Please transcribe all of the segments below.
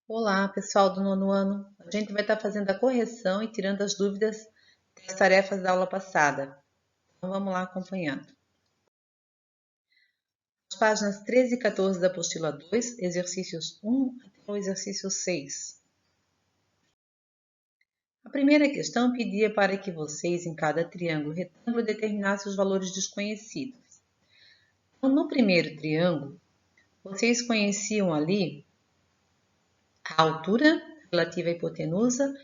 Olá, pessoal do nono ano. A gente vai estar fazendo a correção e tirando as dúvidas das tarefas da aula passada. Então vamos lá acompanhando. As páginas 13 e 14 da apostila 2, exercícios 1 até o exercício 6. A primeira questão pedia para que vocês, em cada triângulo retângulo, determinassem os valores desconhecidos. Então, no primeiro triângulo, vocês conheciam ali a altura relativa à hipotenusa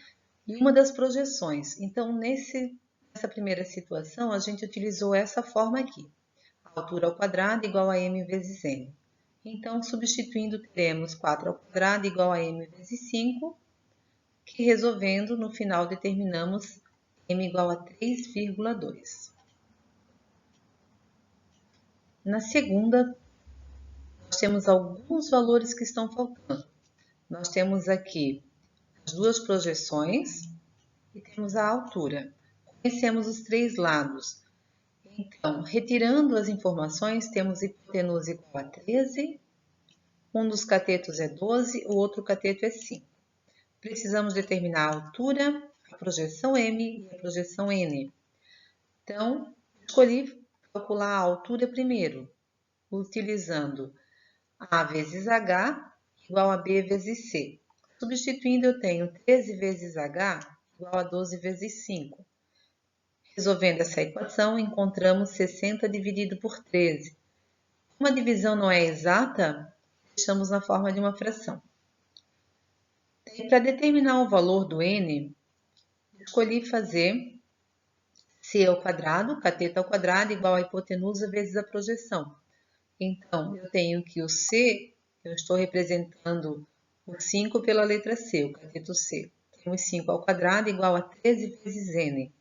e uma das projeções. Então, nessa primeira situação, a gente utilizou essa forma aqui. A altura ao quadrado igual a m vezes n. Então, substituindo, teremos 4 ao quadrado igual a m vezes 5, que resolvendo, no final determinamos m igual a 3,2. Na segunda, nós temos alguns valores que estão faltando. Nós temos aqui as duas projeções e temos a altura. Conhecemos os três lados. Então, retirando as informações, temos hipotenusa igual a 13, um dos catetos é 12, o outro cateto é 5. Precisamos determinar a altura, a projeção M e a projeção N. Então, escolhi calcular a altura primeiro, utilizando A vezes H igual a B vezes C. Substituindo, eu tenho 13 vezes H igual a 12 vezes 5. Resolvendo essa equação, encontramos 60 dividido por 13. Como a divisão não é exata, deixamos na forma de uma fração. Para determinar o valor do n, escolhi fazer c ao quadrado, cateto ao quadrado, igual a hipotenusa vezes a projeção. Então, eu tenho que o c, eu estou representando o 5 pela letra c, o cateto c. Temos 5 ao quadrado igual a 13 vezes n.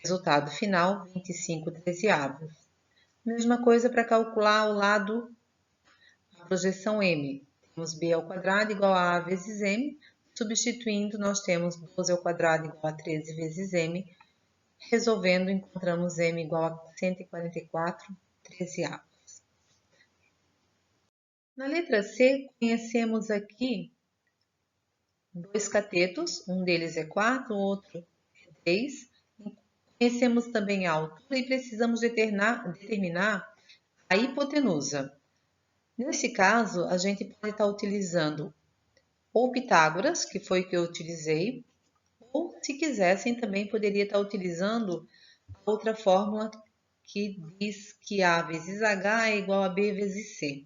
Resultado final, 25 trezeavos. Mesma coisa para calcular o lado, a projeção m. Temos b ao quadrado igual a a vezes m. Substituindo, nós temos 12 ao quadrado igual a 13 vezes m. Resolvendo, encontramos m igual a 144 trezeavos. Na letra C, conhecemos aqui dois catetos. Um deles é 4, o outro é 3. Conhecemos também a altura e precisamos determinar a hipotenusa. Nesse caso, a gente pode estar utilizando ou Pitágoras, que foi o que eu utilizei, ou se quisessem também poderia estar utilizando outra fórmula que diz que A vezes H é igual a B vezes C.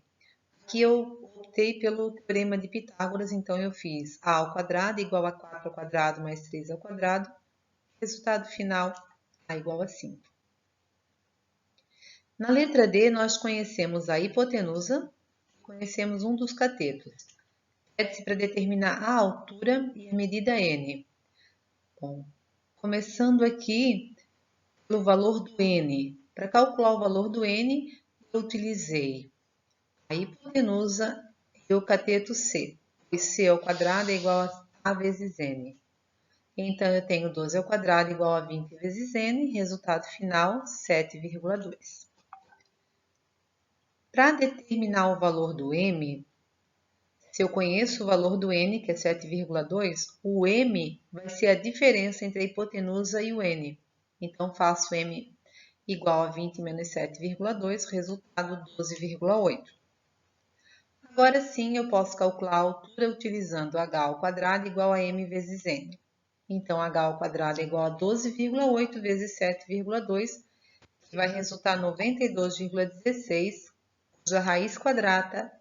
Aqui eu optei pelo teorema de Pitágoras, então eu fiz A ao quadrado igual a 4 ao quadrado mais 3 ao quadrado, resultado final A igual a 5. Na letra D, nós conhecemos a hipotenusa, conhecemos um dos catetos. Pede-se para determinar a altura e a medida n. Bom, começando aqui pelo valor do n. Para calcular o valor do n, eu utilizei a hipotenusa e o cateto c, pois c ao quadrado é igual a vezes n. Então, eu tenho 12 ao quadrado igual a 20 vezes n, resultado final, 7,2. Para determinar o valor do m, se eu conheço o valor do n, que é 7,2, o m vai ser a diferença entre a hipotenusa e o n. Então, faço m igual a 20 menos 7,2, resultado 12,8. Agora sim, eu posso calcular a altura utilizando h ao quadrado igual a m vezes n. Então, h ao quadrado é igual a 12,8 vezes 7,2, que vai resultar 92,16, cuja raiz quadrada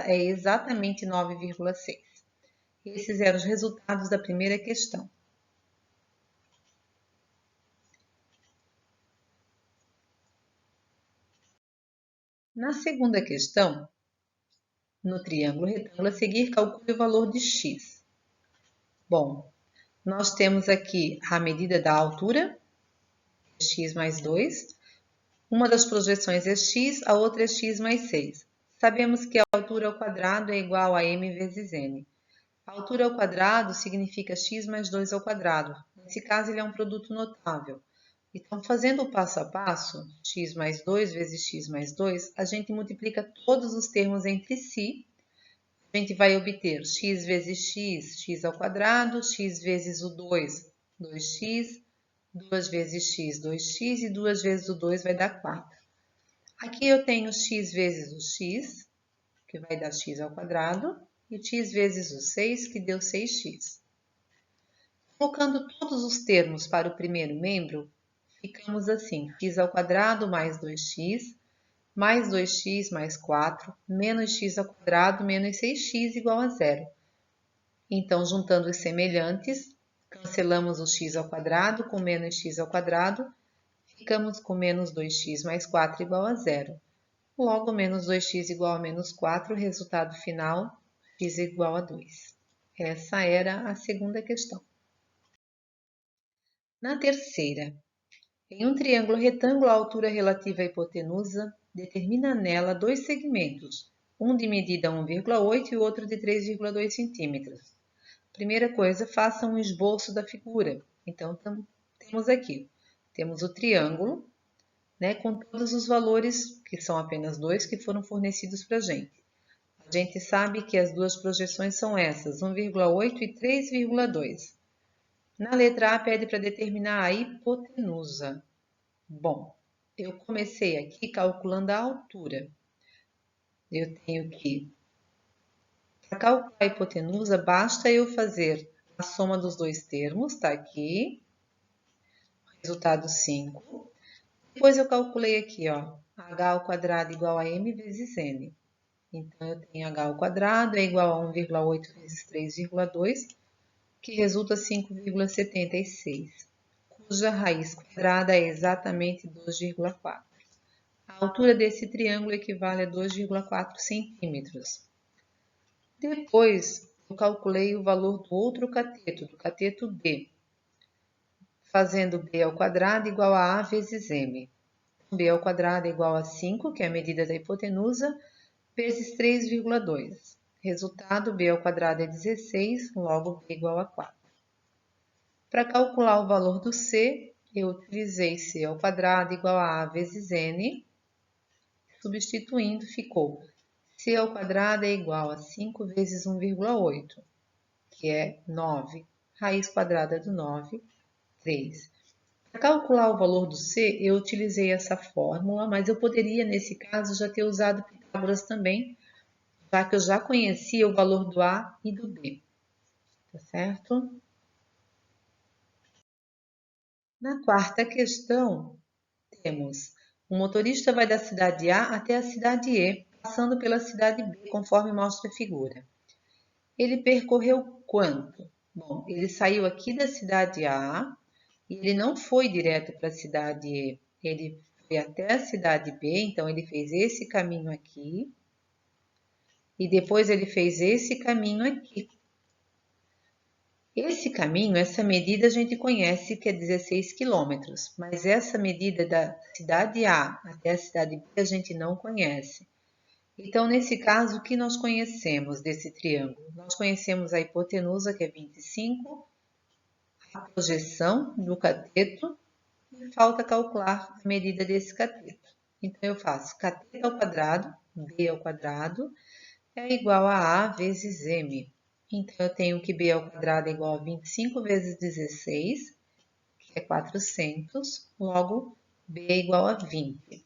é exatamente 9,6. Esses eram os resultados da primeira questão. Na segunda questão, no triângulo retângulo a seguir, calcule o valor de x. Bom, nós temos aqui a medida da altura, x mais 2. Uma das projeções é x, a outra é x mais 6. Sabemos que a altura ao quadrado é igual a m vezes n. A altura ao quadrado significa x mais 2 ao quadrado. Nesse caso, ele é um produto notável. Então, fazendo o passo a passo, x mais 2 vezes x mais 2, a gente multiplica todos os termos entre si, a gente vai obter x vezes x, x ao quadrado, x vezes o 2, 2x, 2 vezes x, 2x e 2 vezes o 2 vai dar 4. Aqui eu tenho x vezes o x, que vai dar x ao quadrado, e x vezes o 6, que deu 6x. Colocando todos os termos para o primeiro membro, ficamos assim, x ao quadrado mais 2x, mais 2x mais 4, menos x ao quadrado menos 6x igual a zero. Então, juntando os semelhantes, cancelamos o x ao quadrado com menos x ao quadrado, ficamos com menos 2x mais 4 igual a zero. Logo, menos 2x igual a menos 4, resultado final, x igual a 2. Essa era a segunda questão. Na terceira, em um triângulo retângulo, a altura relativa à hipotenusa determina nela dois segmentos, um de medida 1,8 e o outro de 3,2 centímetros. Primeira coisa, faça um esboço da figura. Então, temos aqui, temos o triângulo, né, com todos os valores, que são apenas dois, que foram fornecidos para a gente. A gente sabe que as duas projeções são essas, 1,8 e 3,2. Na letra A, pede para determinar a hipotenusa. Bom, eu comecei aqui calculando a altura. Eu tenho que, para calcular a hipotenusa, basta eu fazer a soma dos dois termos, tá aqui, resultado 5. Depois eu calculei aqui, ó, h ao quadrado igual a m vezes n. Então, eu tenho h ao quadrado é igual a 1,8 vezes 3,2, que resulta 5,76, cuja raiz quadrada é exatamente 2,4. A altura desse triângulo equivale a 2,4 centímetros. Depois, eu calculei o valor do outro cateto, do cateto B, fazendo b ao quadrado igual a vezes m. B ao quadrado é igual a 5, que é a medida da hipotenusa, vezes 3,2. Resultado, b ao quadrado é 16, logo b igual a 4. Para calcular o valor do c, eu utilizei c ao quadrado igual a vezes n, substituindo ficou c ao quadrado é igual a 5 vezes 1,8, que é 9. Raiz quadrada do 9, 3. Para calcular o valor do C, eu utilizei essa fórmula, mas eu poderia, nesse caso, já ter usado Pitágoras também, já que eu já conhecia o valor do A e do B. Tá certo? Na quarta questão, temos: o motorista vai da cidade A até a cidade E, passando pela cidade B, conforme mostra a figura. Ele percorreu quanto? Bom, ele saiu aqui da cidade A e ele não foi direto para a cidade E. Ele foi até a cidade B, então ele fez esse caminho aqui e depois ele fez esse caminho aqui. Esse caminho, essa medida a gente conhece que é 16 quilômetros, mas essa medida da cidade A até a cidade B a gente não conhece. Então, nesse caso, o que nós conhecemos desse triângulo? Nós conhecemos a hipotenusa, que é 25, a projeção do cateto, e falta calcular a medida desse cateto. Então, eu faço cateto ao quadrado, b ao quadrado, é igual a vezes m. Então, eu tenho que b ao quadrado é igual a 25 vezes 16, que é 400, logo b é igual a 20.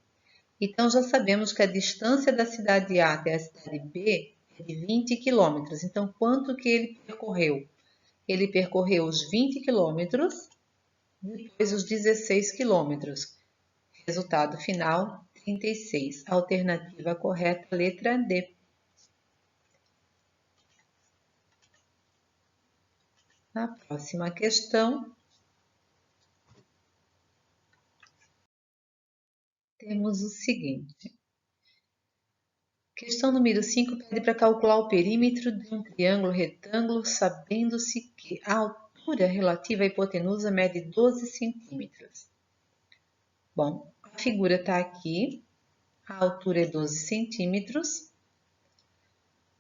Então, já sabemos que a distância da cidade A até a cidade B é de 20 quilômetros. Então, quanto que ele percorreu? Ele percorreu os 20 quilômetros, depois os 16 quilômetros. Resultado final, 36. Alternativa correta, letra D. Na próxima questão, temos o seguinte. Questão número 5 pede para calcular o perímetro de um triângulo retângulo, sabendo-se que a altura relativa à hipotenusa mede 12 centímetros. Bom, a figura está aqui, a altura é 12 centímetros.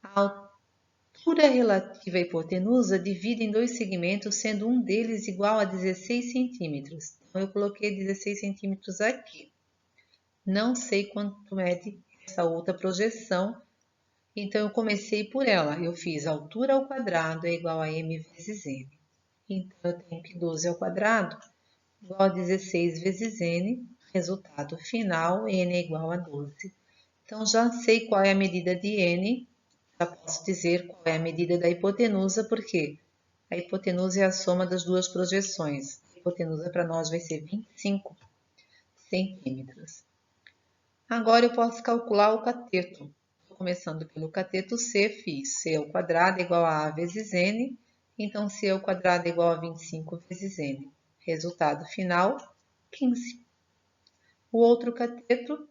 A altura relativa à hipotenusa divide em dois segmentos, sendo um deles igual a 16 centímetros. Então, eu coloquei 16 centímetros aqui. Não sei quanto mede essa outra projeção, Então, eu comecei por ela. Eu fiz altura ao quadrado é igual a m vezes n. Então, eu tenho que 12 ao quadrado igual a 16 vezes n. Resultado final, n é igual a 12. Então, já sei qual é a medida de n. Já posso dizer qual é a medida da hipotenusa, porque a hipotenusa é a soma das duas projeções. A hipotenusa para nós vai ser 25 centímetros. Agora eu posso calcular o cateto. Começando pelo cateto C, fiz c ao quadrado igual a vezes n. Então, c ao quadrado é igual a 25 vezes n. Resultado final, 15. O outro cateto,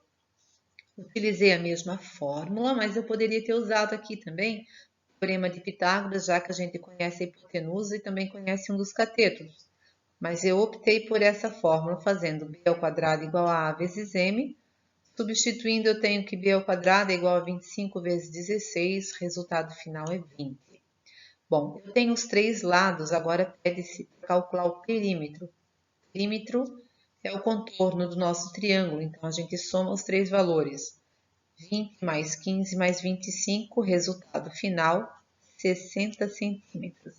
utilizei a mesma fórmula, mas eu poderia ter usado aqui também o teorema de Pitágoras, já que a gente conhece a hipotenusa e também conhece um dos catetos. Mas eu optei por essa fórmula, fazendo b ao quadrado igual a vezes m. Substituindo, eu tenho que b ao quadrado é igual a 25 vezes 16, resultado final é 20. Bom, eu tenho os três lados, agora pede-se calcular o perímetro. O perímetro é o contorno do nosso triângulo, então a gente soma os três valores. 20 mais 15 mais 25, resultado final, 60 centímetros.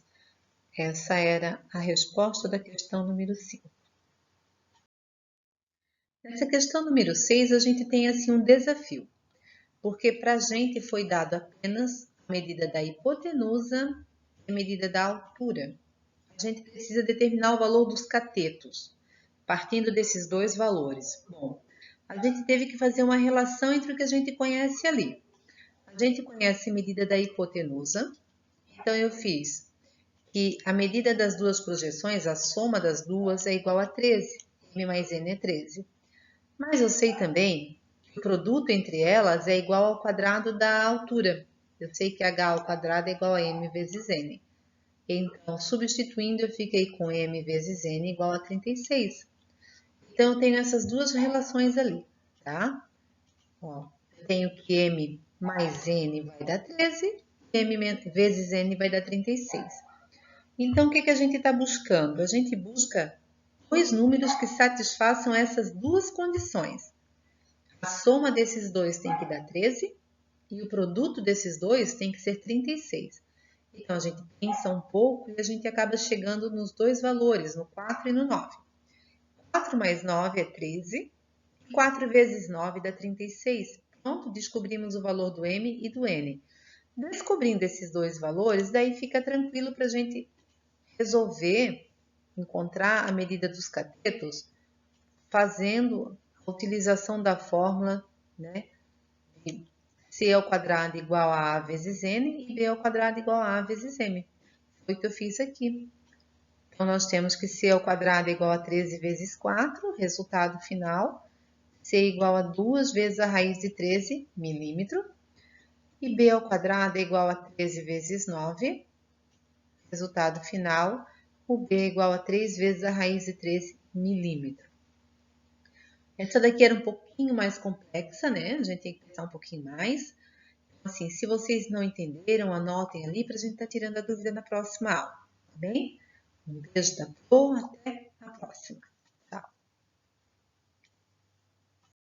Essa era a resposta da questão número 5. Nessa questão número 6, a gente tem assim um desafio, porque para a gente foi dado apenas a medida da hipotenusa e a medida da altura. A gente precisa determinar o valor dos catetos, partindo desses dois valores. Bom, a gente teve que fazer uma relação entre o que a gente conhece ali. A gente conhece a medida da hipotenusa, então eu fiz que a medida das duas projeções, a soma das duas, é igual a 13. M mais N é 13. Mas eu sei também que o produto entre elas é igual ao quadrado da altura. Eu sei que h ao quadrado é igual a m vezes n. Então, substituindo, eu fiquei com m vezes n igual a 36. Então, eu tenho essas duas relações ali, tá? Ó, eu tenho que m mais n vai dar 13, m vezes n vai dar 36. Então, o que a gente está buscando? A gente busca dois números que satisfaçam essas duas condições. A soma desses dois tem que dar 13 e o produto desses dois tem que ser 36. Então, a gente pensa um pouco e a gente acaba chegando nos dois valores, no 4 e no 9. 4 mais 9 é 13 e 4 vezes 9 dá 36. Pronto, descobrimos o valor do m e do n. Descobrindo esses dois valores, daí fica tranquilo para a gente resolver, encontrar a medida dos catetos, fazendo a utilização da fórmula, né, de c ao quadrado igual a a vezes n e b ao quadrado igual a vezes m. Foi o que eu fiz aqui. Então, nós temos que c ao quadrado é igual a 13 vezes 4, resultado final, c igual a 2 vezes a raiz de 13 milímetro, e b ao quadrado é igual a 13 vezes 9, resultado final, o b é igual a 3 vezes a raiz de 13 milímetro. Essa daqui era um pouquinho mais complexa, né? A gente tem que pensar um pouquinho mais. Assim, se vocês não entenderam, anotem ali para a gente estar tirando a dúvida na próxima aula, tá bem? Um beijo da Pro, até a próxima.